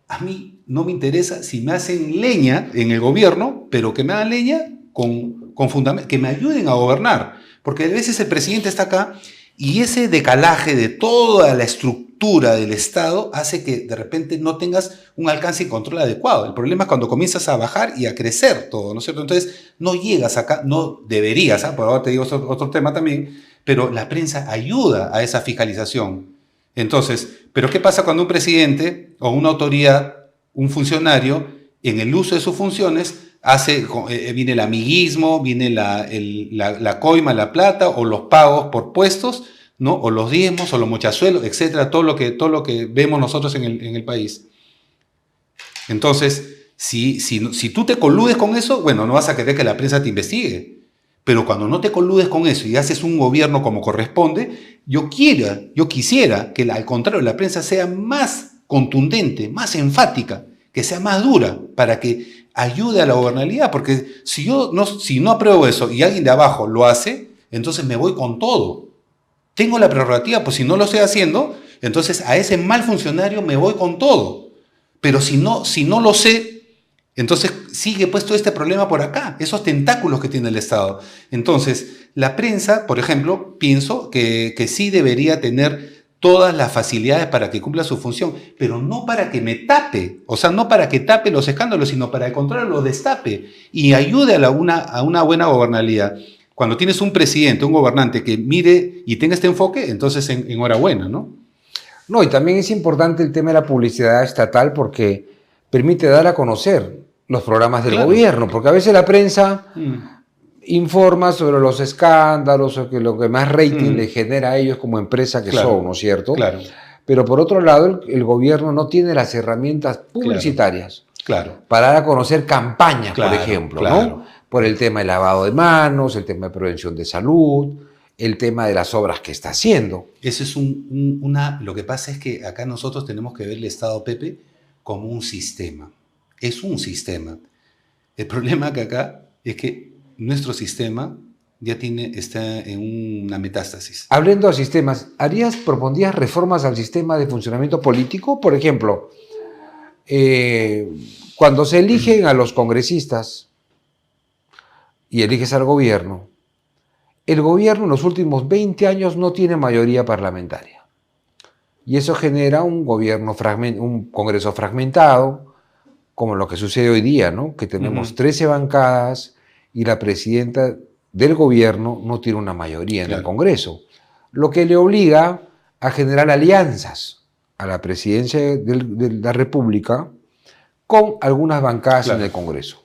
A mí no me interesa si me hacen leña en el gobierno, pero que me hagan leña con fundamento, que me ayuden a gobernar. Porque a veces el presidente está acá y ese decalaje de toda la estructura del Estado hace que de repente no tengas un alcance y control adecuado. El problema es cuando comienzas a bajar y a crecer todo, ¿no es cierto? Entonces no llegas acá, no deberías, por ahora te digo otro tema también, pero la prensa ayuda a esa fiscalización. Entonces, ¿pero qué pasa cuando un presidente o una autoridad, un funcionario, en el uso de sus funciones, viene el amiguismo, viene la coima, la plata, o los pagos por puestos, ¿no? O los diezmos, o los mochazuelos, etcétera, todo lo que vemos nosotros en el país? Entonces, si tú te coludes con eso, bueno, no vas a querer que la prensa te investigue. Pero cuando no te coludes con eso y haces un gobierno como corresponde, yo quisiera que al contrario la prensa sea más contundente, más enfática, que sea más dura, para que ayude a la gobernabilidad. Porque si no apruebo eso y alguien de abajo lo hace, entonces me voy con todo. Tengo la prerrogativa, pues si no lo estoy haciendo, entonces a ese mal funcionario me voy con todo. Pero si no lo sé, entonces sigue puesto este problema por acá, esos tentáculos que tiene el Estado. Entonces, la prensa, por ejemplo, pienso que sí debería tener todas las facilidades para que cumpla su función, pero no para que me tape, o sea, no para que tape los escándalos, sino para que al contrario los destape y ayude a una buena gobernabilidad. Cuando tienes un presidente, un gobernante que mire y tenga este enfoque, entonces enhorabuena, ¿no? No, y también es importante el tema de la publicidad estatal porque permite dar a conocer los programas del gobierno, porque a veces la prensa informa sobre los escándalos o que lo que más rating le genera a ellos como empresa que son, ¿no es cierto? Claro. Pero por otro lado, el gobierno no tiene las herramientas publicitarias para dar a conocer campañas, por ejemplo, ¿no? Por el tema del lavado de manos, el tema de prevención de salud, el tema de las obras que está haciendo. Eso es lo que pasa es que acá nosotros tenemos que ver el Estado, Pepe, como un sistema. Es un sistema. El problema que acá es que nuestro sistema ya está en una metástasis. Hablando de sistemas, propondrías reformas al sistema de funcionamiento político? Por ejemplo, cuando se eligen a los congresistas y eliges al gobierno, el gobierno en los últimos 20 años no tiene mayoría parlamentaria. Y eso genera un Congreso fragmentado, como lo que sucede hoy día, ¿no? Que tenemos 13 bancadas y la presidenta del gobierno no tiene una mayoría en el Congreso, lo que le obliga a generar alianzas a la presidencia de la República con algunas bancadas en el Congreso.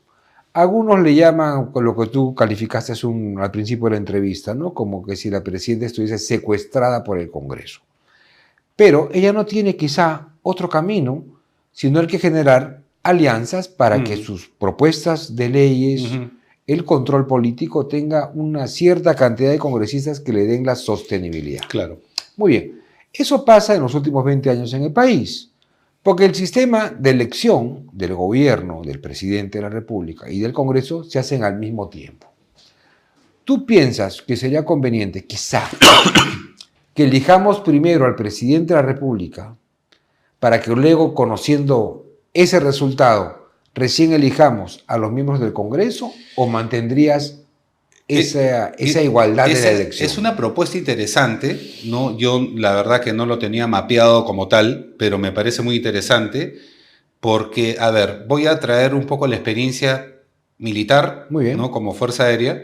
Algunos le llaman con lo que tú calificaste al principio de la entrevista, ¿no? Como que si la presidenta estuviese secuestrada por el Congreso. Pero ella no tiene quizá otro camino, sino el que generar alianzas para que sus propuestas de leyes, el control político tenga una cierta cantidad de congresistas que le den la sostenibilidad. Claro. Muy bien. Eso pasa en los últimos 20 años en el país, porque el sistema de elección del gobierno, del presidente de la República y del Congreso se hacen al mismo tiempo. ¿Tú piensas que sería conveniente, quizá, que elijamos primero al presidente de la República para que luego, conociendo ese resultado, recién elijamos a los miembros del Congreso, o mantendrías esa igualdad de la elección? Es una propuesta interesante, ¿no? Yo la verdad que no lo tenía mapeado como tal, pero me parece muy interesante porque, a ver, voy a traer un poco la experiencia militar, muy bien, ¿no? Como Fuerza Aérea,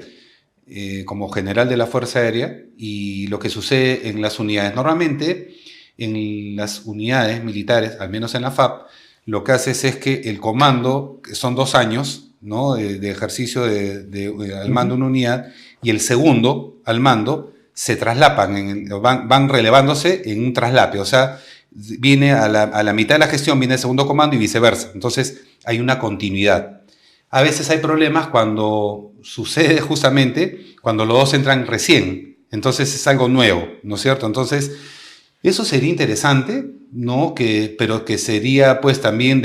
como general de la Fuerza Aérea, y lo que sucede en las unidades. Normalmente, en las unidades militares, al menos en la FAP, lo que haces es que el comando, que son 2 años, ¿no? de ejercicio al mando de una unidad, y el segundo al mando se traslapan, van relevándose en un traslape, o sea, viene a la mitad de la gestión, viene el segundo comando y viceversa. Entonces hay una continuidad. A veces hay problemas cuando sucede justamente cuando los dos entran recién, entonces es algo nuevo, ¿no es cierto? Entonces eso sería interesante, ¿no? Pero que sería pues también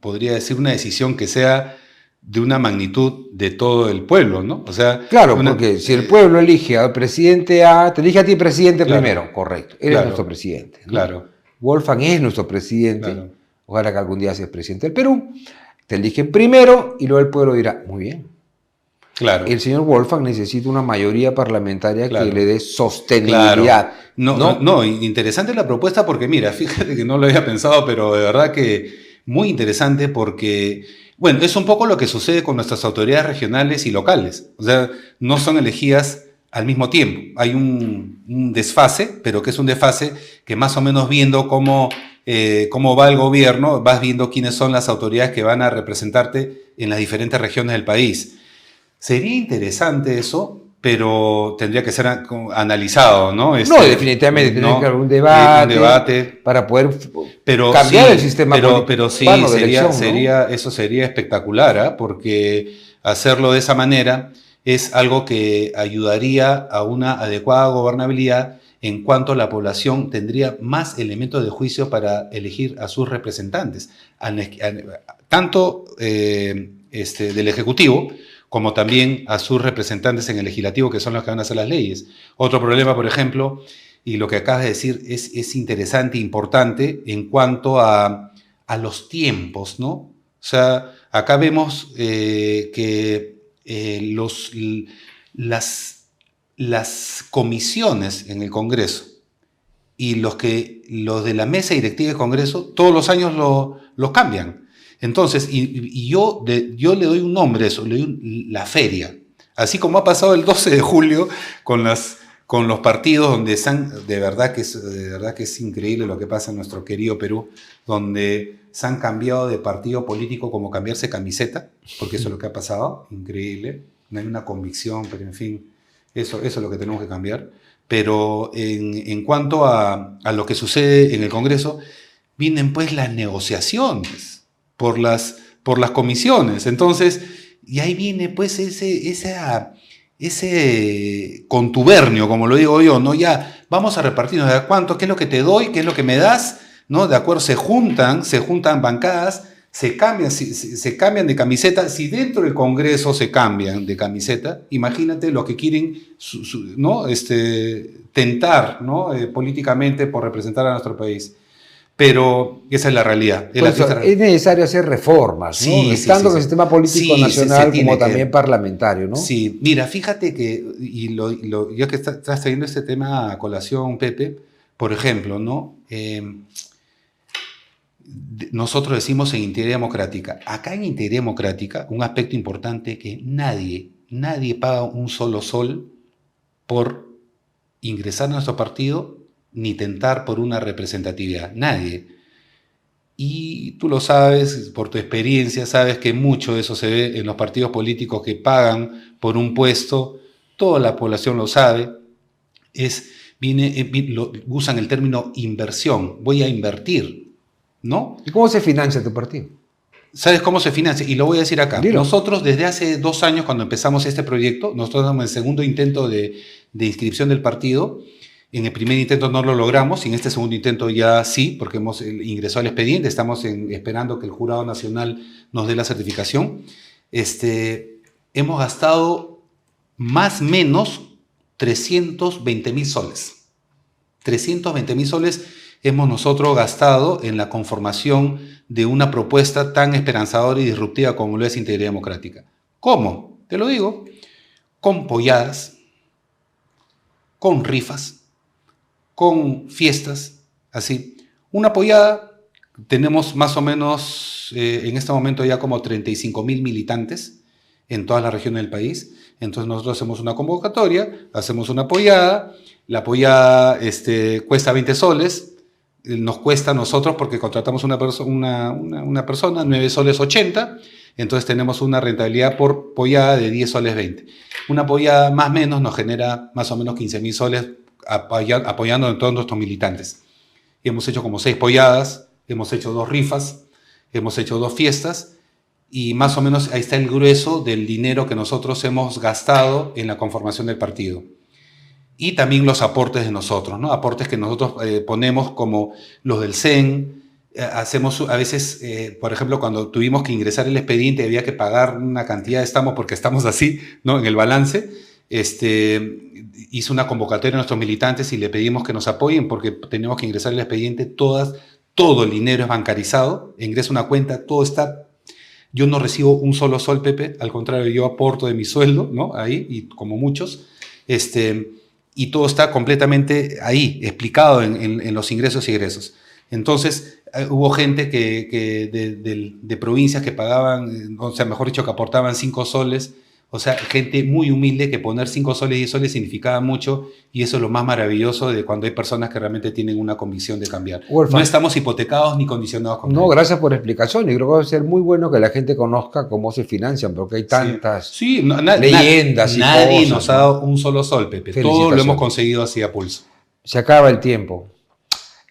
podría decir, una decisión que sea de una magnitud de todo el pueblo, ¿no? O sea, claro, porque si el pueblo elige al presidente A, te elige a ti presidente primero, correcto, eres nuestro presidente, ¿no? Claro. Wolfgang es nuestro presidente, ojalá que algún día seas presidente del Perú, te eligen primero y luego el pueblo dirá, muy bien. Claro. El señor Wolfgang necesita una mayoría parlamentaria que le dé sostenibilidad. No, interesante la propuesta porque, mira, fíjate que no lo había pensado, pero de verdad que muy interesante porque, bueno, es un poco lo que sucede con nuestras autoridades regionales y locales. O sea, no son elegidas al mismo tiempo. Hay un desfase, pero que es un desfase que más o menos viendo cómo va el gobierno, vas viendo quiénes son las autoridades que van a representarte en las diferentes regiones del país. Sería interesante eso, pero tendría que ser analizado, ¿no? No, definitivamente tendría que haber un debate para poder cambiar el sistema político. Pero sí, eso sería espectacular, ¿eh? Porque hacerlo de esa manera es algo que ayudaría a una adecuada gobernabilidad en cuanto la población tendría más elementos de juicio para elegir a sus representantes, tanto del Ejecutivo, como también a sus representantes en el legislativo, que son los que van a hacer las leyes. Otro problema, por ejemplo, y lo que acabas de decir es interesante e importante en cuanto a los tiempos, ¿no? O sea, acá vemos que las comisiones en el Congreso y los de la mesa directiva del Congreso todos los años los cambian. Entonces, yo le doy un nombre a eso, le doy la feria. Así como ha pasado el 12 de julio con los partidos donde de verdad que es increíble lo que pasa en nuestro querido Perú, donde se han cambiado de partido político como cambiarse camiseta, porque eso es lo que ha pasado, increíble. No hay una convicción, pero en fin, eso es lo que tenemos que cambiar. Pero en cuanto a lo que sucede en el Congreso, vienen pues las negociaciones por las comisiones. Entonces, y ahí viene pues ese contubernio, como lo digo yo, ¿no? Ya vamos a repartirnos de cuánto, qué es lo que te doy, qué es lo que me das, ¿no? De acuerdo, se juntan bancadas, se cambian de camiseta. Si dentro del Congreso se cambian de camiseta, imagínate lo que quieren, ¿no? Tentar, ¿no? Políticamente por representar a nuestro país. Pero esa es la realidad. Es necesario hacer reformas, ¿no? Tanto en el sistema político nacional como también parlamentario, ¿no? Sí, mira, fíjate que, ya que estás trayendo este tema a colación, Pepe, Por ejemplo, ¿no? Nosotros decimos en Integridad Democrática. Acá en Integridad Democrática, un aspecto importante es que nadie paga un solo sol por ingresar a nuestro partido ni tentar por una representatividad. Nadie. Y tú lo sabes, por tu experiencia, sabes que mucho de eso se ve en los partidos políticos que pagan por un puesto. Toda la población lo sabe. Usan el término inversión. Voy a invertir, ¿no? ¿Y cómo se financia tu partido? ¿Sabes cómo se financia? Y lo voy a decir acá. Dilo. Nosotros desde hace 2 años, cuando empezamos este proyecto, nosotros estamos en el segundo intento de inscripción del partido. En el primer intento no lo logramos, y en este segundo intento ya sí, porque hemos ingresado al expediente, estamos esperando que el Jurado Nacional nos dé la certificación. Hemos gastado más o menos 320.000 soles. 320.000 soles hemos nosotros gastado en la conformación de una propuesta tan esperanzadora y disruptiva como lo es Integridad Democrática. ¿Cómo? Te lo digo, con polladas, con rifas, con fiestas, así. Una pollada, tenemos más o menos, en este momento ya como 35.000 militantes en todas las regiones del país. Entonces nosotros hacemos una convocatoria, hacemos una pollada, la pollada cuesta 20 soles, nos cuesta a nosotros, porque contratamos una persona, 9 soles 80, entonces tenemos una rentabilidad por pollada de 10 soles 20. Una pollada más o menos nos genera más o menos 15.000 soles apoyando a todos nuestros militantes. Y hemos hecho como 6 polladas, hemos hecho 2 rifas, hemos hecho 2 fiestas, y más o menos ahí está el grueso del dinero que nosotros hemos gastado en la conformación del partido. Y también los aportes de nosotros, ¿no? Aportes que nosotros ponemos, como los del CEN. Hacemos a veces, por ejemplo, cuando tuvimos que ingresar el expediente, había que pagar una cantidad de estamos, porque estamos así, ¿no? En el balance. Hizo una convocatoria a nuestros militantes y le pedimos que nos apoyen, porque tenemos que ingresar el expediente. Todo el dinero es bancarizado, ingresa una cuenta, todo está. Yo no recibo un solo sol, Pepe, al contrario, yo aporto de mi sueldo, ¿no? Ahí, y como muchos, y todo está completamente ahí, explicado en los ingresos y egresos. Entonces, hubo gente de provincias que pagaban, o sea, mejor dicho, que aportaban 5 soles. O sea, gente muy humilde, que poner 5 soles, 10 soles significaba mucho, y eso es lo más maravilloso de cuando hay personas que realmente tienen una convicción de cambiar. No estamos hipotecados ni condicionados. No, gracias por la explicación, y creo que va a ser muy bueno que la gente conozca cómo se financian, porque hay tantas leyendas y nadie cosas, nos ha dado un solo sol, Pepe. Todo lo hemos conseguido así a pulso. Se acaba el tiempo.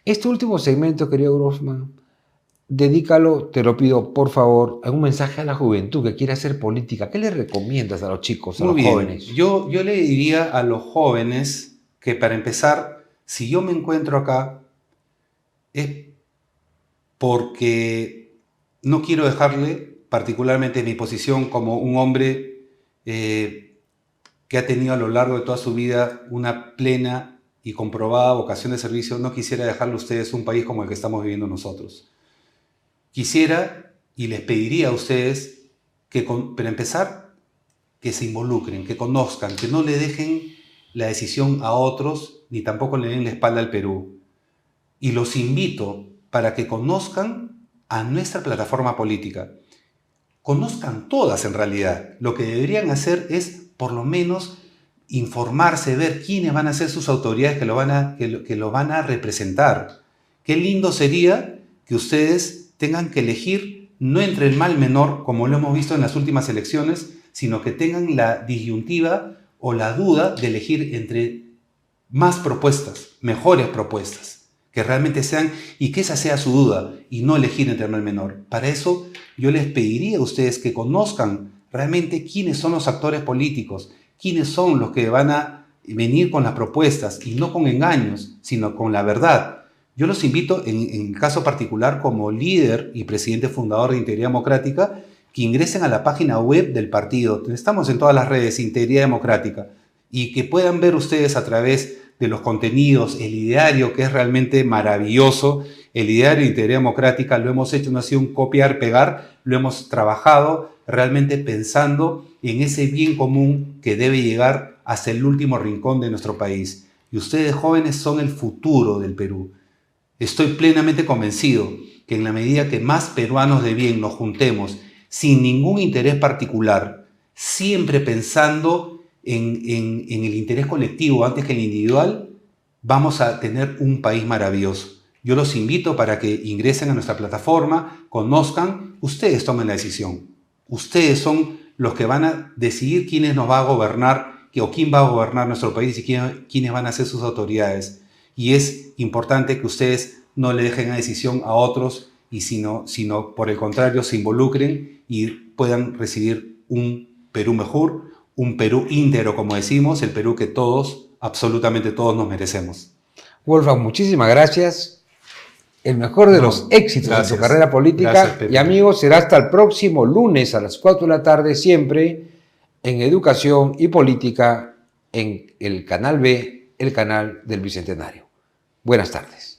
Este último segmento, querido Grossman, dedícalo, te lo pido, por favor, a un mensaje a la juventud que quiere hacer política. ¿Qué le recomiendas a los chicos, a los jóvenes? Yo le diría a los jóvenes que, para empezar, si yo me encuentro acá, es porque no quiero dejarle, particularmente mi posición como un hombre que ha tenido a lo largo de toda su vida una plena y comprobada vocación de servicio, no quisiera dejarle a ustedes un país como el que estamos viviendo nosotros. Quisiera y les pediría a ustedes que, para empezar, que se involucren, que conozcan, que no le dejen la decisión a otros, ni tampoco le den la espalda al Perú. Y los invito para que conozcan a nuestra plataforma política. Conozcan todas, en realidad. Lo que deberían hacer es, por lo menos, informarse, ver quiénes van a ser sus autoridades que lo van a representar. Qué lindo sería que ustedes tengan que elegir no entre el mal menor, como lo hemos visto en las últimas elecciones, sino que tengan la disyuntiva o la duda de elegir entre más propuestas, mejores propuestas, que realmente sean, y que esa sea su duda, y no elegir entre el mal menor. Para eso yo les pediría a ustedes que conozcan realmente quiénes son los actores políticos, quiénes son los que van a venir con las propuestas, y no con engaños, sino con la verdad. Yo los invito, en caso particular, como líder y presidente fundador de Integridad Democrática, que ingresen a la página web del partido. Estamos en todas las redes, Integridad Democrática, y que puedan ver ustedes a través de los contenidos, el ideario, que es realmente maravilloso. El ideario de Integridad Democrática lo hemos hecho, no ha sido un copiar-pegar, lo hemos trabajado realmente pensando en ese bien común que debe llegar hasta el último rincón de nuestro país. Y ustedes jóvenes son el futuro del Perú. Estoy plenamente convencido que en la medida que más peruanos de bien nos juntemos sin ningún interés particular, siempre pensando en el interés colectivo antes que el individual, vamos a tener un país maravilloso. Yo los invito para que ingresen a nuestra plataforma, conozcan, ustedes tomen la decisión. Ustedes son los que van a decidir quiénes nos va a gobernar o quién va a gobernar nuestro país y quiénes van a ser sus autoridades. Y es importante que ustedes no le dejen la decisión a otros, sino por el contrario se involucren y puedan recibir un Perú mejor, un Perú íntegro, como decimos, el Perú que todos, absolutamente todos nos merecemos. Wolfgang, muchísimas gracias. El mejor de los éxitos de tu carrera política. Gracias, y amigos, será hasta el próximo lunes a las 4 de la tarde, siempre en Educación y Política, en el Canal B, el canal del Bicentenario. Buenas tardes.